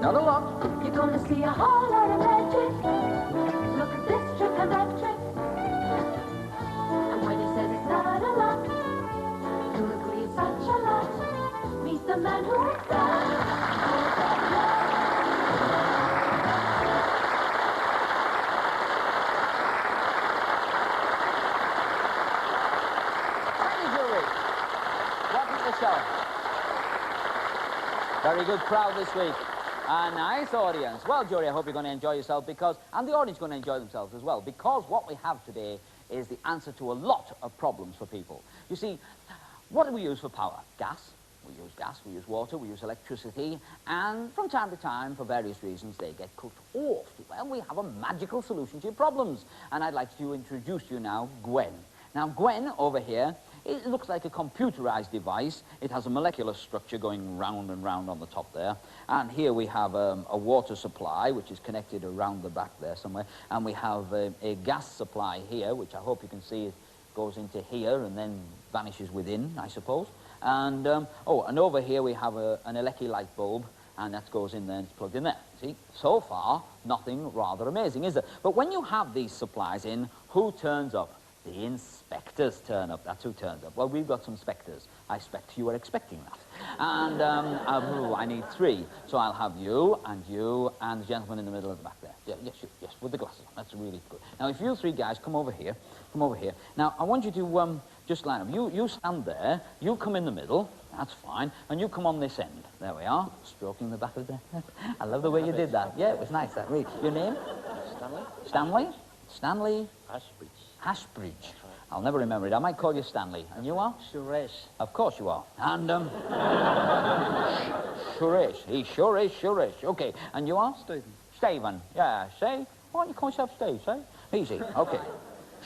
Not a lot. You're gonna see a whole lot of magic. Look at this trick and that trick. And when he says it's not a lot, you'll agree it's such a lot. Meet the man who is done. Very good crowd this week. A nice audience. Well, jury, I hope you're going to enjoy yourself and the audience is going to enjoy themselves as well, because what we have today is the answer to a lot of problems for people. You see, what do we use for power? Gas. We use gas, we use water, we use electricity, and from time to time, for various reasons, they get cut off. Well, we have a magical solution to your problems. And I'd like to introduce you now, Gwen. Now, Gwen, over here, it looks like a computerized device. It has a molecular structure going round and round on the top there. And here we have a water supply, which is connected around the back there somewhere. And we have a gas supply here, which I hope you can see it goes into here and then vanishes within, I suppose. And, and over here we have an electric light bulb, and that goes in there and it's plugged in there. See, so far, nothing rather amazing, is there? But when you have these supplies in, who turns up? The inspectors turn up. That's who turns up. Well, we've got some specters. I expect you were expecting that. And I need 3. So I'll have you and the gentleman in the middle of the back there. Yeah, yes, with the glasses on. That's really good. Now, if you 3 guys come over here. Now, I want you to just line up. You stand there. You come in the middle. That's fine. And you come on this end. There we are. Stroking the back of the head. I love the way you did that. Yeah, it was nice. That really. Your name? Stanley. Stanley? Stanley? Ashbridge. Ashbridge. I'll never remember it. I might call you Stanley. And you are? Suresh. Of course you are. And, Suresh. He sure is Suresh. Okay. And you are? Stephen. Stephen. Yeah, say. Why don't you call yourself Steve, say? Easy. Okay.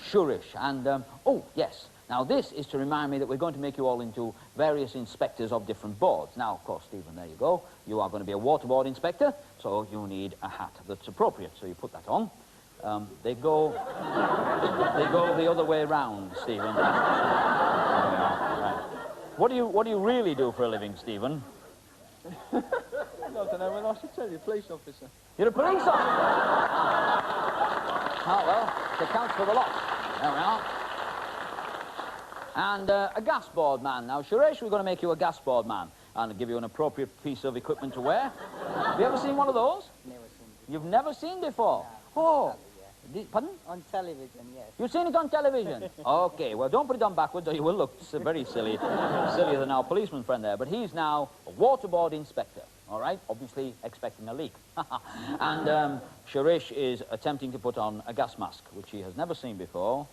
Suresh. And, oh, yes. Now, this is to remind me that we're going to make you all into various inspectors of different boards. Now, of course, Stephen, there you go. You are going to be a water board inspector, so you need a hat that's appropriate. So you put that on. They go the other way round, Stephen. Right. What do you really do for a living, Stephen? I don't know when I should tell you. Police officer. You're a police officer? Oh, well, it counts for the lot. There we are. And a gas board man. Now, Suresh, we're going to make you a gas board man and give you an appropriate piece of equipment to wear. Have you ever seen one of those? Never seen it. You've never seen before? Oh. Pardon? On television, yes. You've seen it on television? Okay, well, don't put it on backwards or you will look very silly. Sillier than our policeman friend there. But he's now a waterboard inspector, all right? Obviously expecting a leak. And Suresh is attempting to put on a gas mask, which he has never seen before.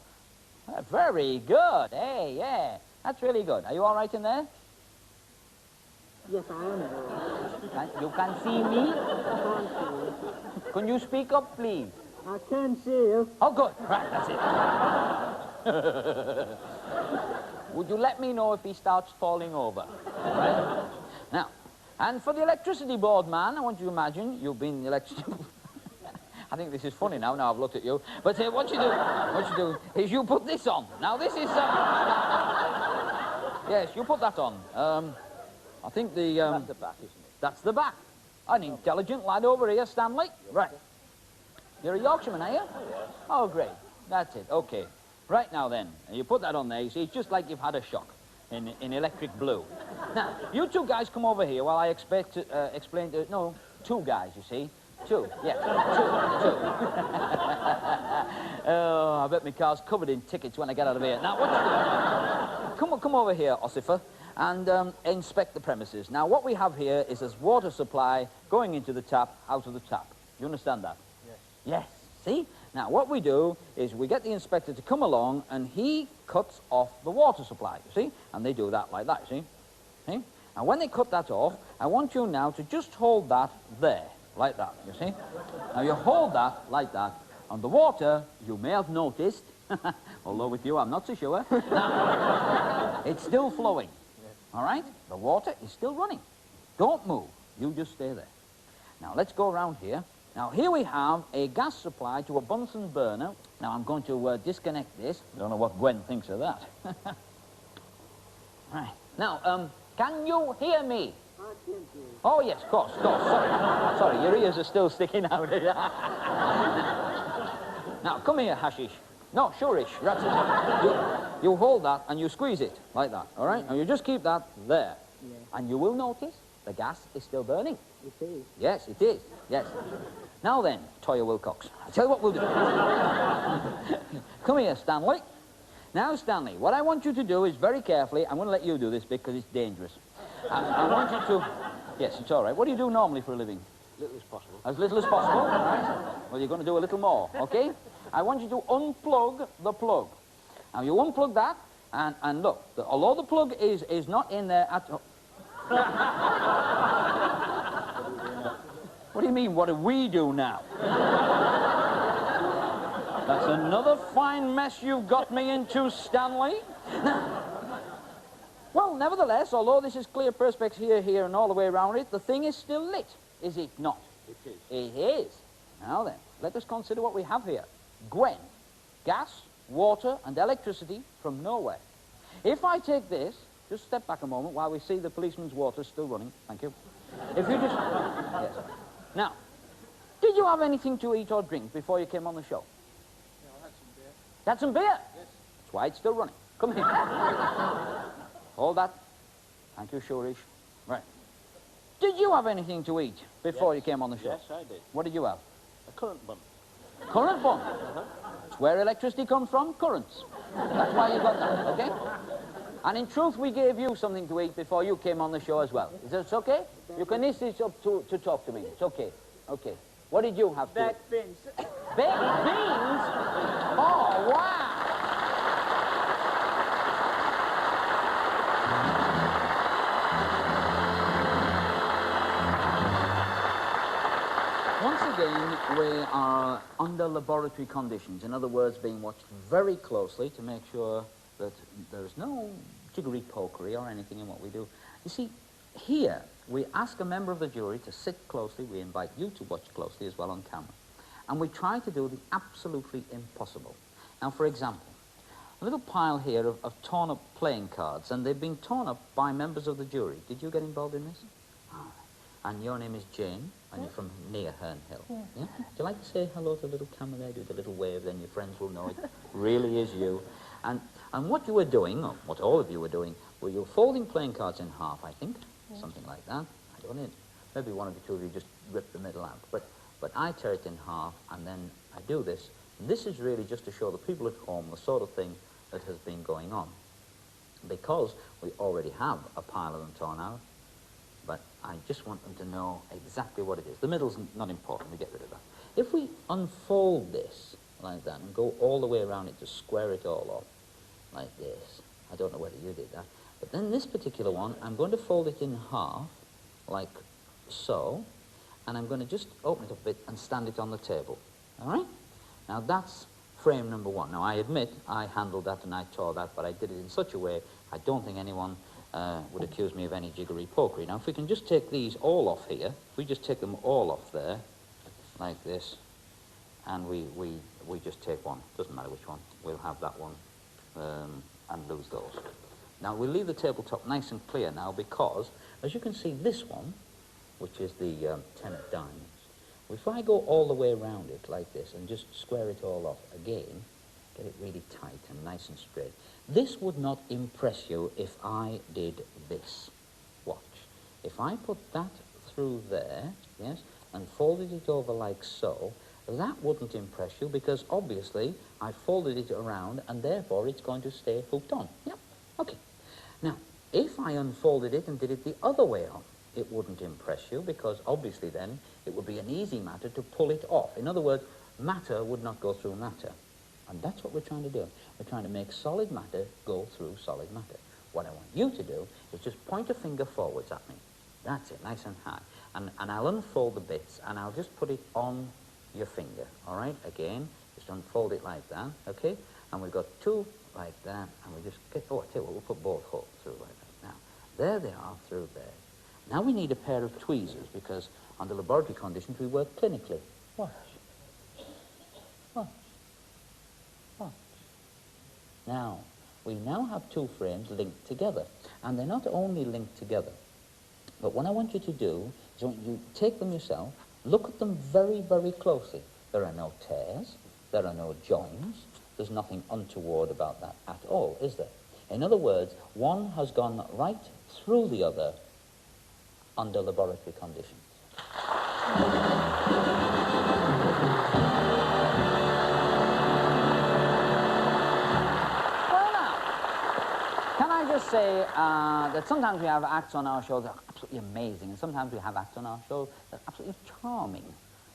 Very good. Hey, yeah. That's really good. Are you all right in there? Yes, I am. You can see me? Can you speak up, please? I can see you. Oh, good. Right, that's it. Would you let me know if he starts falling over? Right? Now, and for the electricity board man, I want you to imagine you've been the electricity... I think this is funny now I've looked at you. But what you do is you put this on. Now, this is... yes, you put that on. I think the... That's the back, isn't it? That's the back. An intelligent lad over here, Stanley. Right. You're a Yorkshireman, are you? Oh, yes. Oh, great. That's it. Okay. Right now, then, you put that on there. You see, it's just like you've had a shock in electric blue. Now, you 2 guys come over here while I explain to... No, 2 guys, you see. 2, yes. 2. Oh, I bet my car's covered in tickets when I get out of here. Now, what you do? Come over here, Ossifer, and inspect the premises. Now, what we have here is this water supply going into the tap, out of the tap. You understand that? Yes, see? Now, what we do is we get the inspector to come along and he cuts off the water supply, you see? And they do that like that, you see? See? And when they cut that off, I want you now to just hold that there, like that, you see? Now, you hold that like that, and the water, you may have noticed, although with you I'm not so sure, now, it's still flowing, all right? The water is still running. Don't move. You just stay there. Now, let's go around here. Now, here we have a gas supply to a Bunsen burner. Now, I'm going to disconnect this. I don't know what Gwen thinks of that. Right. Now, can you hear me? I can hear you. Oh, yes, of course. Sorry. Sorry, your ears are still sticking out. Now, come here, hashish. No, sure-ish. That's it. You hold that and you squeeze it like that, all right? And you just keep that there. Yeah. And you will notice the gas is still burning. It is. Yes, it is. Yes. Now then, Toya Wilcox, I'll tell you what we'll do. Come here, Stanley. Now, Stanley, what I want you to do is very carefully, I'm going to let you do this because it's dangerous. I want you to... Yes, it's all right. What do you do normally for a living? Little as possible. As little as possible, right? Well, you're going to do a little more, okay? I want you to unplug the plug. Now, you unplug that, and look, although the plug is not in there at... What do you mean, what do we do now? That's another fine mess you've got me into, Stanley. Now, well, nevertheless, although this is clear perspex here, here, and all the way around it, the thing is still lit, is it not? It is. It is. Now then, let us consider what we have here. Gwen, gas, water, and electricity from nowhere. If I take this, just step back a moment while we see the policeman's water still running. Thank you. If you just... Yes. Now, did you have anything to eat or drink before you came on the show? Yeah, I had some beer. Had some beer? Yes. That's why it's still running. Come here. Hold that. Thank you, Shurish. Right. Did you have anything to eat before you came on the show? Yes, I did. What did you have? A currant bun. Current bun. It's where electricity comes from, currents. That's why you got that, okay? And in truth, we gave you something to eat before you came on the show as well. Is that okay? You can eat this up to talk to me. It's okay. Okay. What did you have to eat? Baked beans. Baked beans? Oh, wow. Once again, we are under laboratory conditions. In other words, being watched very closely to make sure that there's no jiggery pokery or anything in what we do. You see, here, we ask a member of the jury to sit closely. We invite you to watch closely as well on camera. And we try to do the absolutely impossible. Now, for example, a little pile here of torn up playing cards, and they've been torn up by members of the jury. Did you get involved in this? And your name is Jane, and you're from near Herne Hill. Yeah. Would you like to say hello to the little camera there? Do the little wave, then your friends will know it really is you. And what you were doing, or what all of you were doing, were you folding playing cards in half, I think, something like that. I don't know. Maybe one of the two of you just ripped the middle out. But I tear it in half, and then I do this. And this is really just to show the people at home the sort of thing that has been going on. Because we already have a pile of them torn out, but I just want them to know exactly what it is. The middle's not important, we get rid of that. If we unfold this like that and go all the way around it to square it all up, like this, I don't know whether you did that, but then this particular one, I'm going to fold it in half, like so, and I'm going to just open it up a bit and stand it on the table, all right? Now that's frame number one. Now I admit I handled that and I tore that, but I did it in such a way I don't think anyone would accuse me of any jiggery pokery. Now if we can just take these all off here, if we just take them all off there, like this, and we just take one, doesn't matter which one, we'll have that one and lose those. Now we'll leave the tabletop nice and clear now because, as you can see, this one, which is the 10 of diamonds, if I go all the way around it like this and just square it all off again, get it really tight and nice and straight, this would not impress you if I did this. Watch. If I put that through there, yes, and folded it over like so, that wouldn't impress you because obviously I folded it around and therefore it's going to stay hooked on. Yep. Okay. Now, if I unfolded it and did it the other way on, it wouldn't impress you because obviously then it would be an easy matter to pull it off. In other words, matter would not go through matter. And that's what we're trying to do. We're trying to make solid matter go through solid matter. What I want you to do is just point a finger forwards at me. That's it, nice and high. And I'll unfold the bits and I'll just put it on your finger, all right? Again, just unfold it like that, okay? And we've got two like that, and we just get, oh, I tell you what, we'll put both holes through like that. Now, there they are through there. Now we need a pair of tweezers because under laboratory conditions we work clinically. Watch. Watch. Watch. Now, we now have two frames linked together. And they're not only linked together, but what I want you to do is I want you to take them yourself look at them very, very closely. There are no tears, there are no joins, there's nothing untoward about that at all, is there? In other words, one has gone right through the other under laboratory conditions. Well now, can I just say that sometimes we have acts on our show that are absolutely amazing, and sometimes we have acts on our show that are absolutely charming,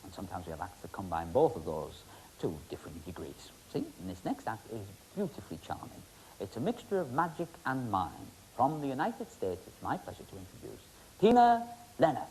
and sometimes we have acts that combine both of those to different degrees. See, and this next act is beautifully charming. It's a mixture of magic and mime. From the United States, it's my pleasure to introduce Tina Lenert.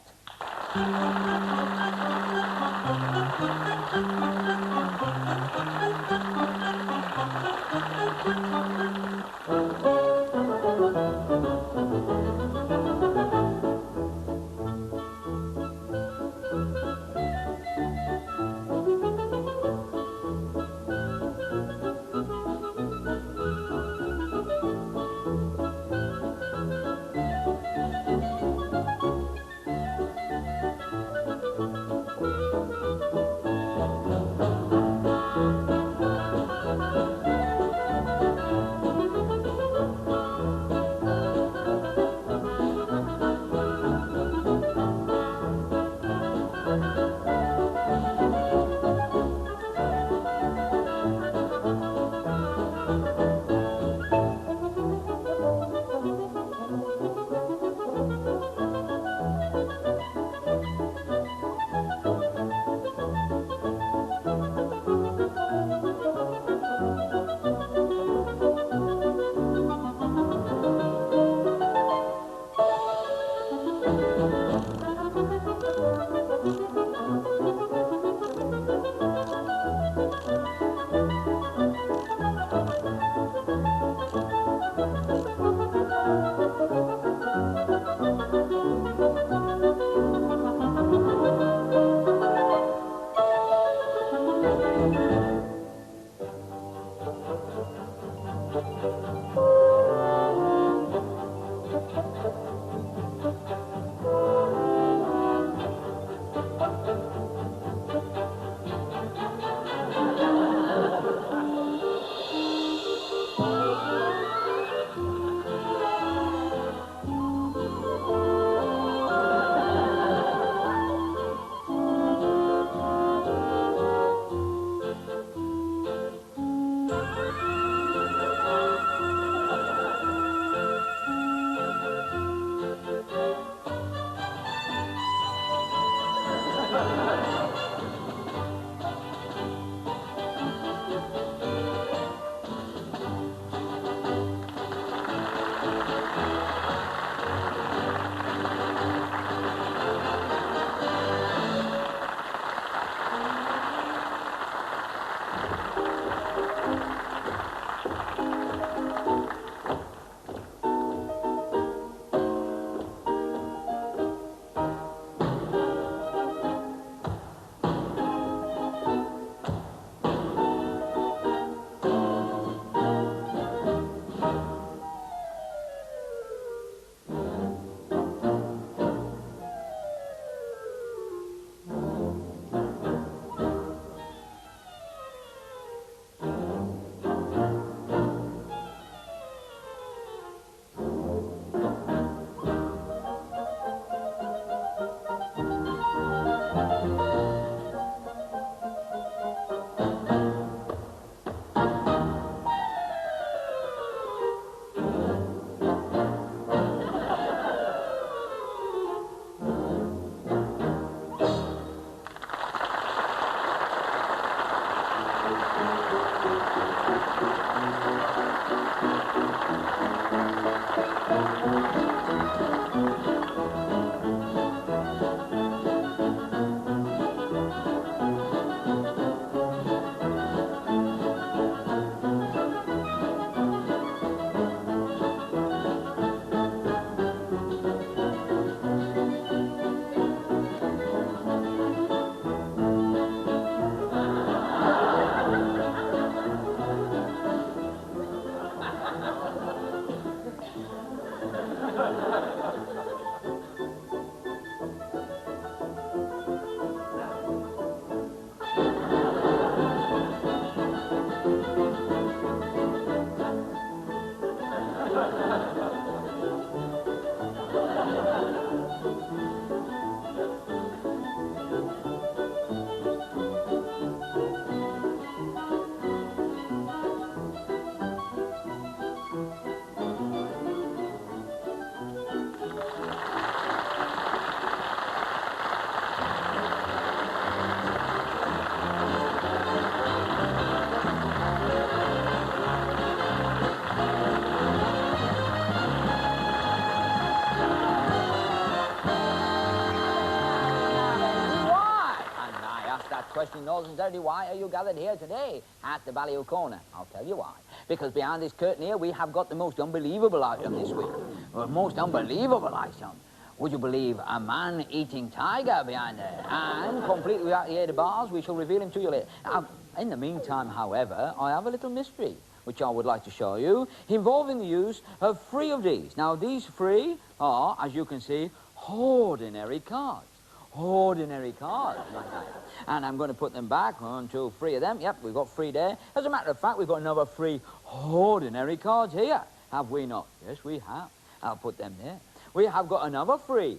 Question knows sincerity, why are you gathered here today at the Ballyhoo Corner? I'll tell you why. Because behind this curtain here, we have got the most unbelievable item this week. The most unbelievable item. Would you believe a man-eating tiger behind there? And completely without the aid of bars, we shall reveal him to you later. Now, in the meantime, however, I have a little mystery which I would like to show you, involving the use of 3 of these. Now, these 3 are, as you can see, ordinary cards. Ordinary cards, my guy. And I'm going to put them back. 1, 2, 3 of them. Yep, we've got 3 there. As a matter of fact, we've got another 3 ordinary cards here. Have we not? Yes, we have. I'll put them there. We have got another 3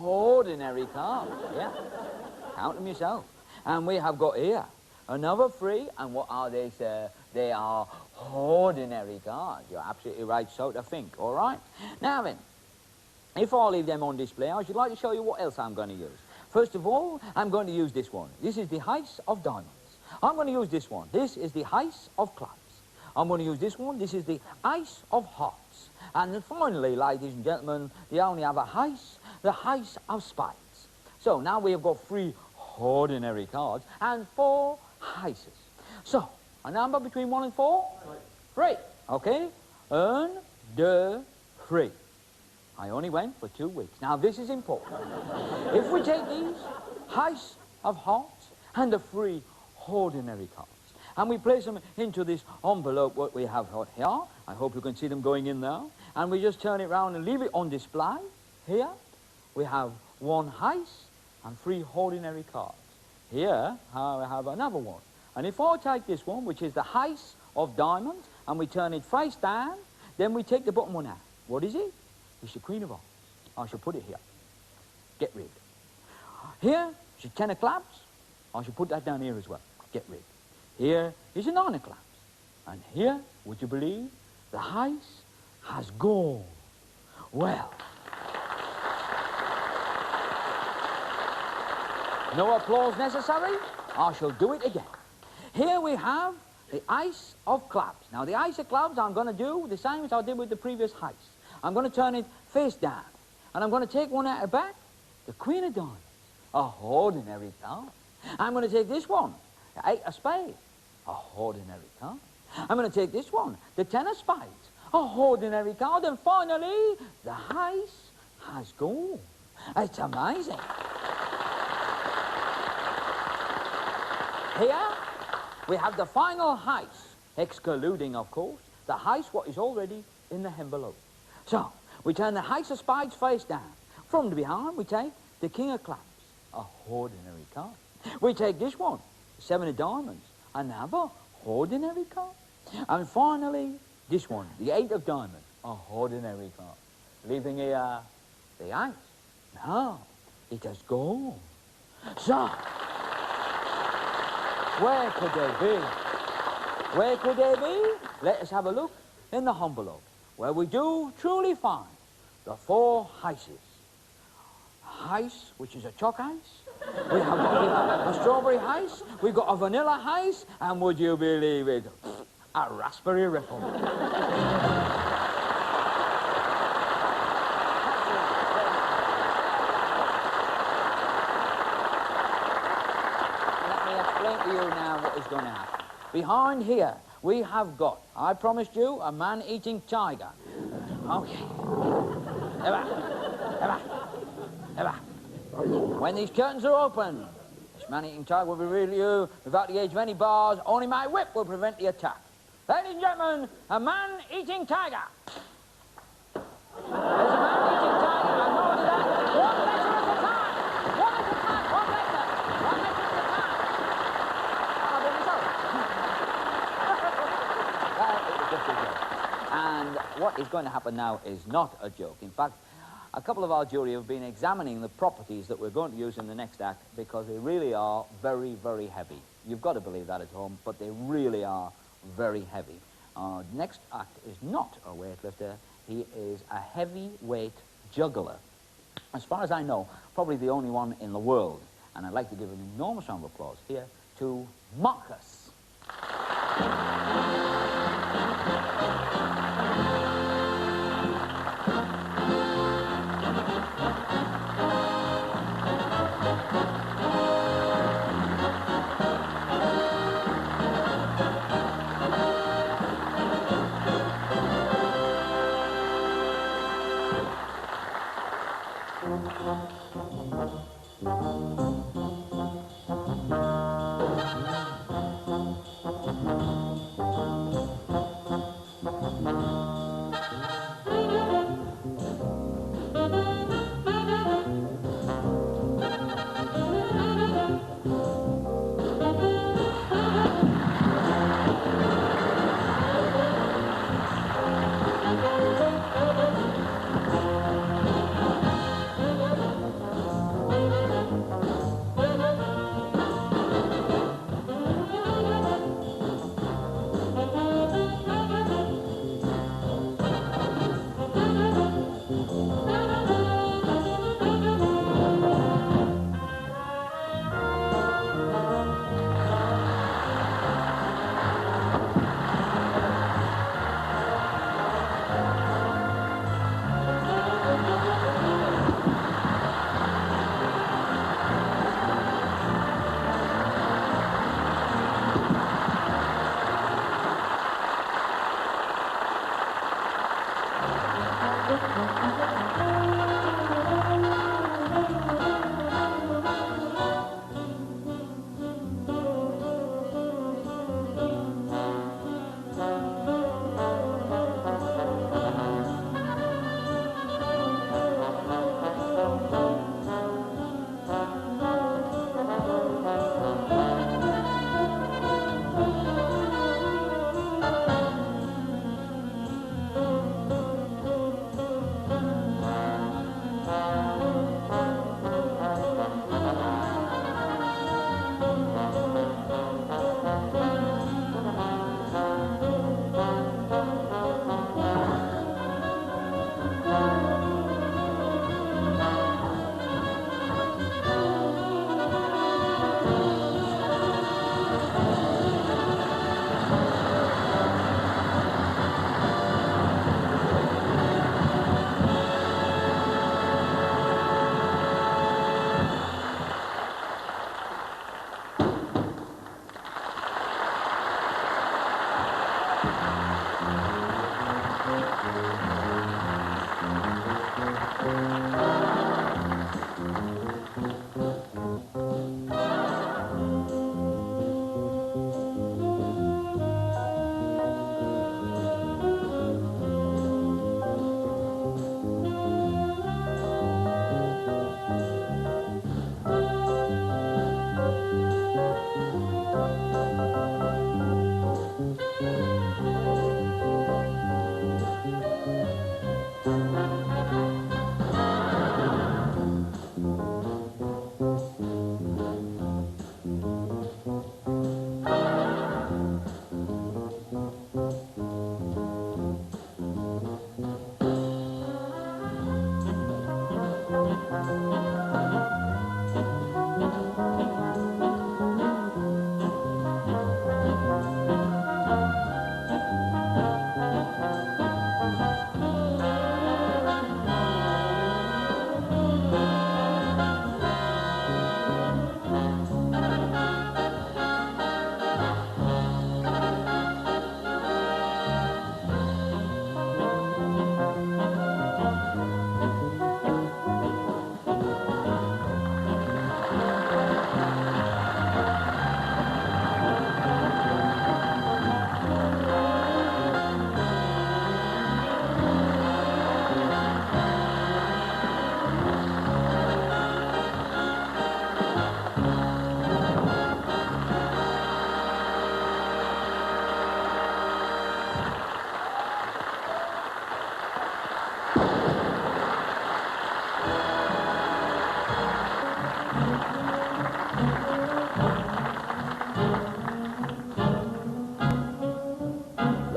ordinary cards. Yeah. Count them yourself. And we have got here another 3. And what are they, sir? They are ordinary cards. You're absolutely right, so to think. All right? Now then, if I leave them on display, I should like to show you what else I'm going to use. First of all, I'm going to use this one. This is the ice of diamonds. I'm going to use this one. This is the ice of clubs. I'm going to use this one. This is the ice of hearts. And then finally, ladies and gentlemen, the only other ice, the ice of spades. So now we have got 3 ordinary cards and 4 ices. So, a number between 1 and 4? 3. Okay? 1, 2, 3. I only went for 2 weeks. Now, this is important. If we take these ice of hearts and the 3 ordinary cards, and we place them into this envelope what we have got here, I hope you can see them going in now, and we just turn it round and leave it on display. Here, we have 1 ice and 3 ordinary cards. Here, I have another one. And if I take this one, which is the ice of diamonds, and we turn it face down, then we take the bottom one out. What is it? It's the Queen of Hearts. I shall put it here. Get rid. Here is the 10 of clubs. I shall put that down here as well. Get rid. Here is a 9 of clubs. And here, would you believe, the ice has gone. Well, no applause necessary. I shall do it again. Here we have the ice of clubs. Now, the ice of clubs, I'm going to do the same as I did with the previous ice. I'm going to turn it face down. And I'm going to take one out of back, the Queen of Diamonds, a ordinary card. I'm going to take this one, the 8 of Spades, a ordinary card. I'm going to take this one, the 10 of Spades, a ordinary card. And finally, the ice has gone. It's amazing. Here, we have the final ice, excluding, of course, the ice what is already in the envelope. So, we turn the ice of spades face down. From behind, we take the King of Clubs, a ordinary card. We take this one, the 7 of Diamonds, another ordinary card. And finally, this one, the 8 of Diamonds, a ordinary card. Leaving here the ice. Now, it has gone. So, where could they be? Where could they be? Let us have a look in the envelope, where we do truly find the 4 ices. Ice, which is a chalk ice. We have got a strawberry ice. We've got a vanilla ice. And would you believe it? A raspberry ripple. Let me explain to you now what is going to happen. Behind here, we have got, I promised you, a man-eating tiger. Okay. When these curtains are open, this man-eating tiger will reveal you without the age of any bars. Only my whip will prevent the attack. Ladies and gentlemen, a man-eating tiger. There's a man-eating tiger. I know that. One letter at a time. One at a time. One letter. One letter at a time. I'll do it myself. It was just a joke. And what is going to happen now is not a joke. In fact, a couple of our jury have been examining the properties that we're going to use in the next act because they really are very, very heavy. You've got to believe that at home, but they really are very heavy. Our next act is not a weightlifter. He is a heavyweight juggler. As far as I know, probably the only one in the world. And I'd like to give an enormous round of applause here to Markus.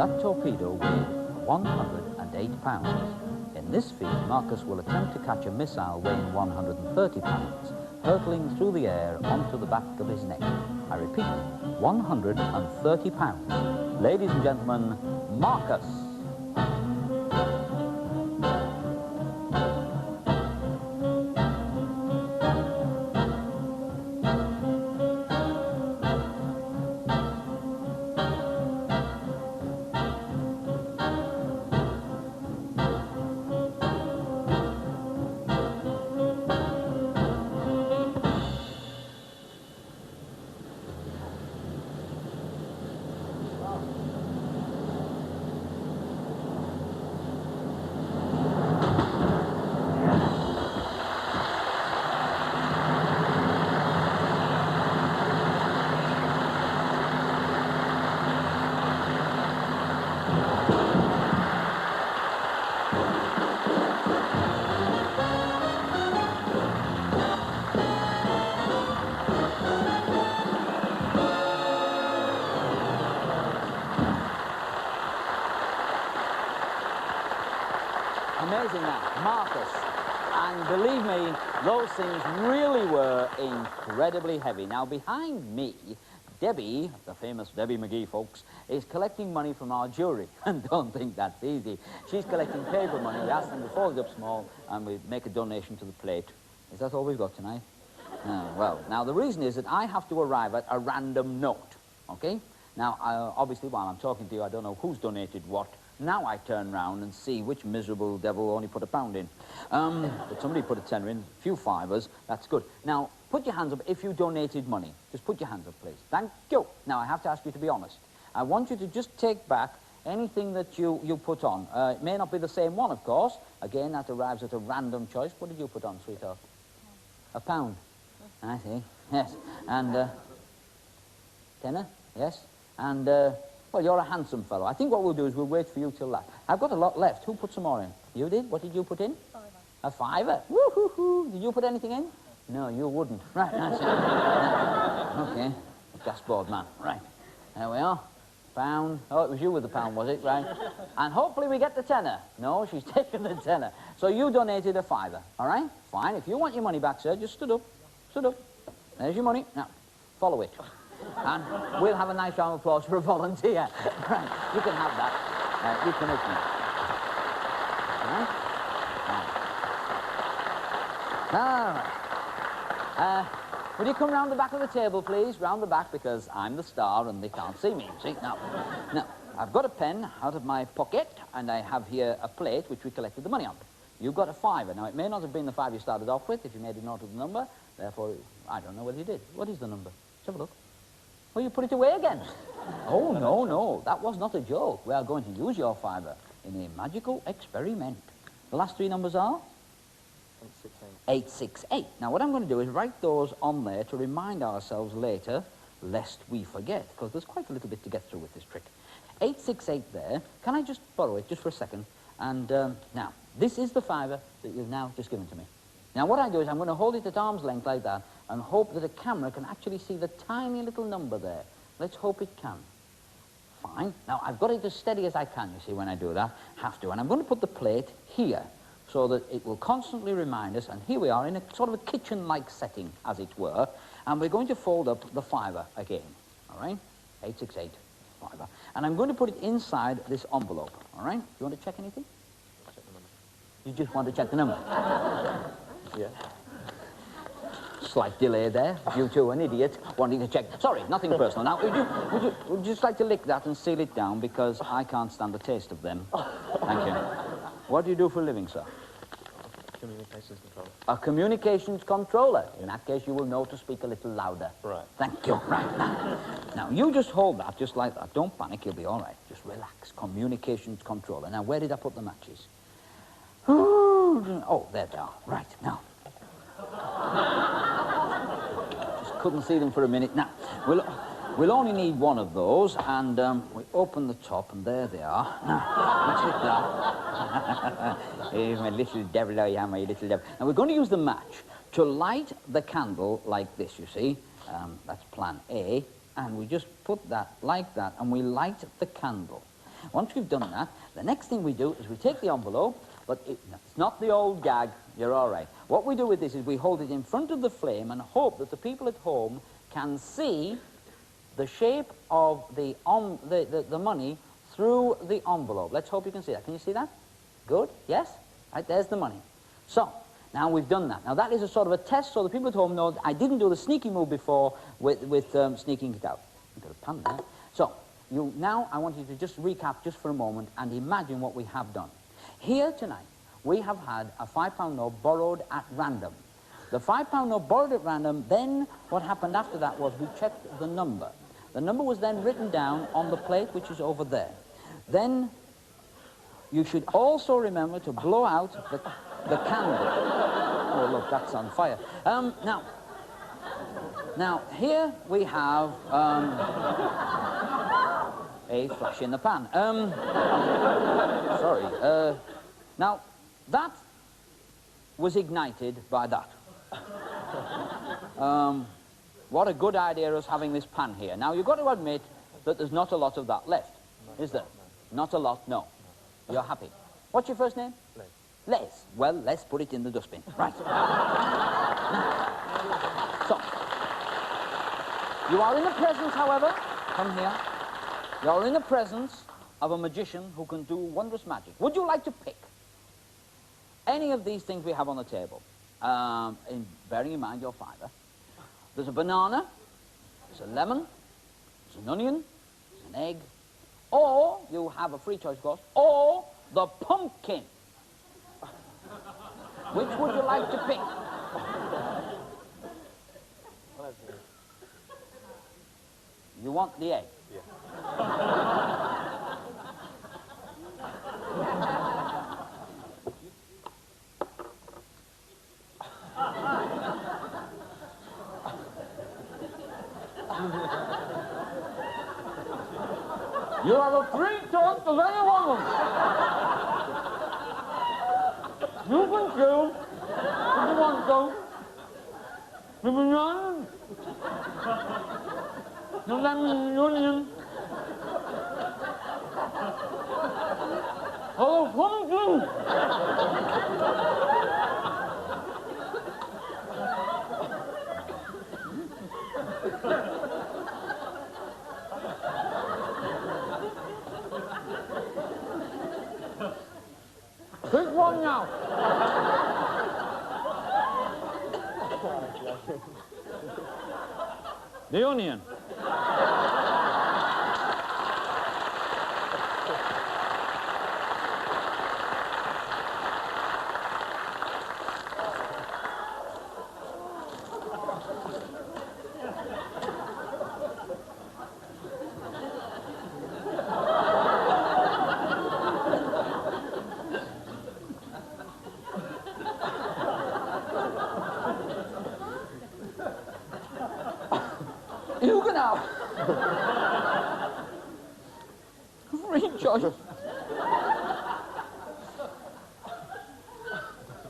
that torpedo weighed 108 pounds. In this feat, Markus will attempt to catch a missile weighing 130 pounds, hurtling through the air onto the back of his neck. I repeat, 130 pounds. Ladies and gentlemen, Markus. Amazing that, Markus. And believe me, those things really were incredibly heavy. Now, behind me, Debbie, the famous Debbie McGee, folks, is collecting money from our jury. And don't think that's easy. She's collecting paper money. We ask them to fold it up small, and we make a donation to the plate. Is that all we've got tonight? Well, now, the reason is that I have to arrive at a random note, okay? Now, obviously, while I'm talking to you, I don't know who's donated what. Now I turn round and see which miserable devil only put £1 in. But somebody put a tenner in, a few fivers, that's good. Now, put your hands up if you donated money. Just put your hands up, please. Thank you. Now, I have to ask you to be honest. I want you to just take back anything that you put on. It may not be the same one, of course. Again, that arrives at a random choice. What did you put on, sweetheart? £1. I see, yes. And, tenner, yes. And, well, you're a handsome fellow. I think what we'll do is we'll wait for you till that. I've got a lot left. Who put some more in? You did? What did you put in? £5. A fiver? Woo-hoo-hoo. Did you put anything in? No, you wouldn't. Right, that's it. Okay. Gasboard man. Right. There we are. £1. Oh, it was you with the £1, was it? Right. And hopefully we get the tenner. No, she's taken the tenner. So you donated a fiver. All right? Fine. If you want your money back, sir, just stood up. Stood up. There's your money. Now, follow it. And we'll have a nice round of applause for a volunteer. Right, you can have that. You can open it. All right. All right. Would you come round the back of the table, please? Round the back, because I'm the star and they can't see me, see? Now, I've got a pen out of my pocket, and I have here a plate which we collected the money on. You've got a fiver. Now, it may not have been the five you started off with if you made a note of the number. Therefore, I don't know whether you did. What is the number? Let's have a look. Well, you put it away again. Oh, no, no, that was not a joke. We are going to use your fiver in a magical experiment. The last three numbers are? 868. 868. Now, what I'm going to do is write those on there to remind ourselves later, lest we forget, because there's quite a little bit to get through with this trick. 868 there. Can I just borrow it just for a second? And now, this is the fiver that you've now just given to me. Now, what I do is I'm going to hold it at arm's length like that and hope that a camera can actually see the tiny little number there. Let's hope it can. Fine. Now, I've got it as steady as I can, you see, when I do that. Have to. And I'm going to put the plate here so that it will constantly remind us. And here we are in a sort of a kitchen-like setting, as it were. And we're going to fold up the fiver again. All right? 868. Fiver. And I'm going to put it inside this envelope. All right? You want to check anything? Check the number. You just want to check the number? Yeah. Slight delay there, due to an idiot wanting to check. Sorry, nothing personal. Now, would you just like to lick that and seal it down, because I can't stand the taste of them. Thank you. What do you do for a living, sir? Communications controller. A communications controller. In that case, you will know to speak a little louder. Right. Thank you. Right. Now, you just hold that just like that. Don't panic, you'll be all right. Just relax. Communications controller. Now, where did I put the matches? Oh, there they are. Right, now. Just couldn't see them for a minute. Now, we'll only need one of those, and we open the top, and there they are. Now, hey, my little devil, I am, my little devil. Now, we're going to use the match to light the candle like this, you see. That's plan A, and we just put that like that, and we light the candle. Once we've done that, the next thing we do is we take the envelope, but it's not the old gag, you're all right. What we do with this is we hold it in front of the flame and hope that the people at home can see the shape of the money through the envelope. Let's hope you can see that. Can you see that? Good? Yes? Right, there's the money. So, now we've done that. Now that is a sort of a test so the people at home know I didn't do the sneaky move before with sneaking it out. I've got a pun there. So, now I want you to just recap just for a moment and imagine what we have done. Here tonight, we have had a £5 note borrowed at random. The £5 note borrowed at random, then what happened after that was we checked the number. The number was then written down on the plate, which is over there. Then you should also remember to blow out the candle. Oh, look, that's on fire. Now, here we have a flash in the pan. Sorry. Now, that was ignited by that. What a good idea is having this pan here. Now, you've got to admit that there's not a lot of that left, is there? Not a lot, no. You're happy. What's your first name? Les. Les. Well, let's put it in the dustbin. Right. So, you are in the presence, however, come here. You are in the presence of a magician who can do wondrous magic. Would you like to pick any of these things we have on the table? Bearing in mind your fiver. There's a banana, there's a lemon, there's an onion, there's an egg, or you have a free choice, of course, or the pumpkin. Which would you like to pick? You want the egg? Yeah. You have a free choice of any one of them. You can choose if you want to. The banana, the lemon, the onion, or the pumpkin. Pick one now. The onion. You can have free choice of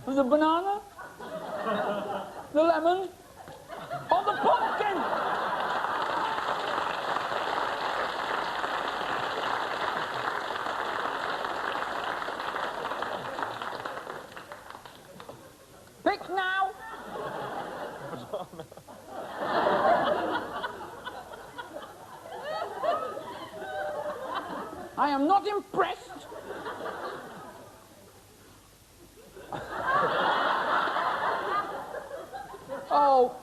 the banana, the lemon, or the pumpkin. Pick now. I am not impressed. Oh.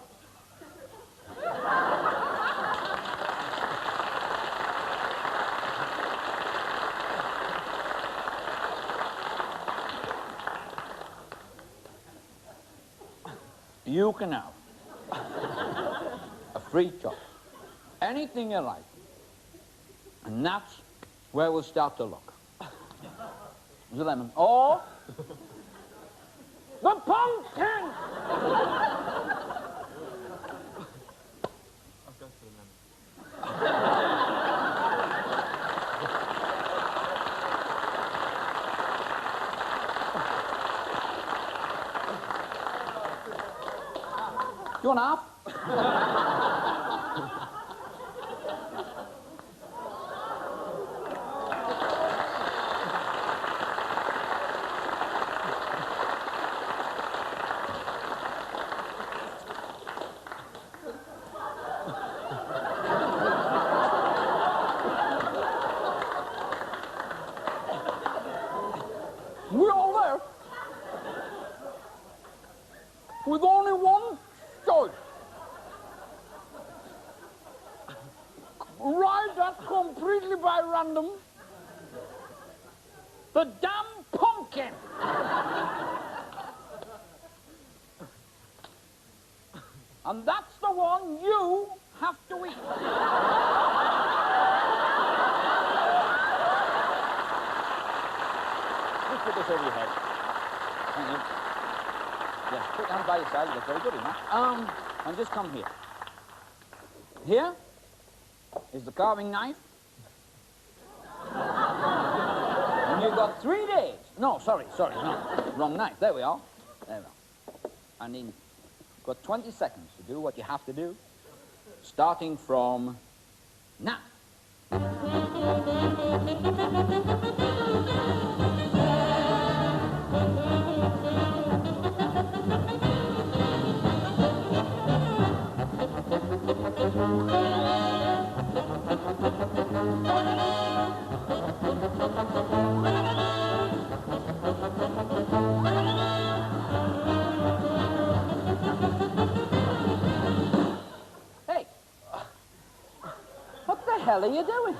You can have a free choice. Anything you like. And that's where we'll start to look. The lemon. Or the pumpkin! I'll go for the lemon. You want half? pulled that completely by random. The damn pumpkin! And that's the one you have to eat. Just put this over your head. Thank you. Yes, put your hand by your side. That's very good, enough. And just come here. Here is the carving knife. And you've got 3 days. No, sorry, no. Wrong knife. There we are. There we are. And then you've got 20 seconds to do what you have to do, starting from now. Hey, what the hell are you doing?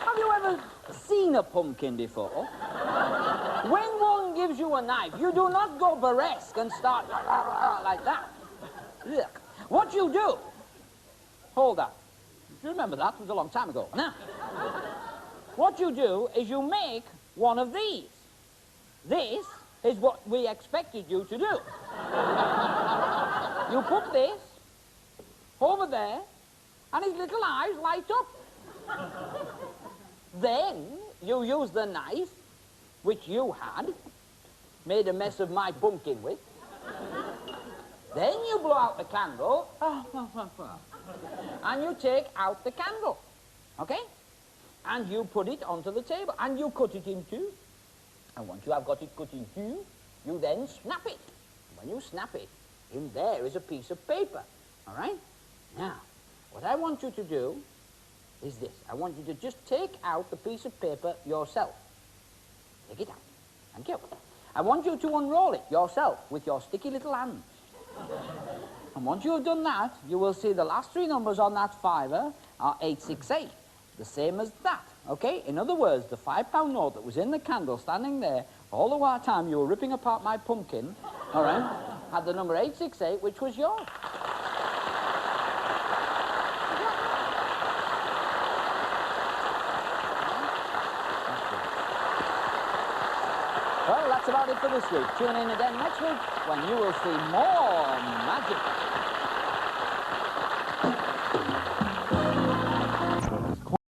Have you ever seen a pumpkin before? When one gives you a knife, you do not go burlesque and start like that. Look, what you do, hold that. You remember that? It was a long time ago. Now, what you do is you make one of these. This is what we expected you to do. You put this over there, and his little eyes light up. Then you use the knife, which you had, made a mess of my pumpkin with. Then you blow out the candle, and you take out the candle, okay? And you put it onto the table, and you cut it in two. And once you have got it cut in two, you then snap it. When you snap it, in there is a piece of paper, all right? Now, what I want you to do is this. I want you to just take out the piece of paper yourself. Take it out. Thank you. I want you to unroll it yourself with your sticky little hands. And once you have done that, you will see the last three numbers on that fiver are 868. The same as that, okay? In other words, the £5 note that was in the candle standing there all the while time you were ripping apart my pumpkin, all right, had the number 868, which was yours. Well, that's about it for this week. Tune in again next week when you will see more magic.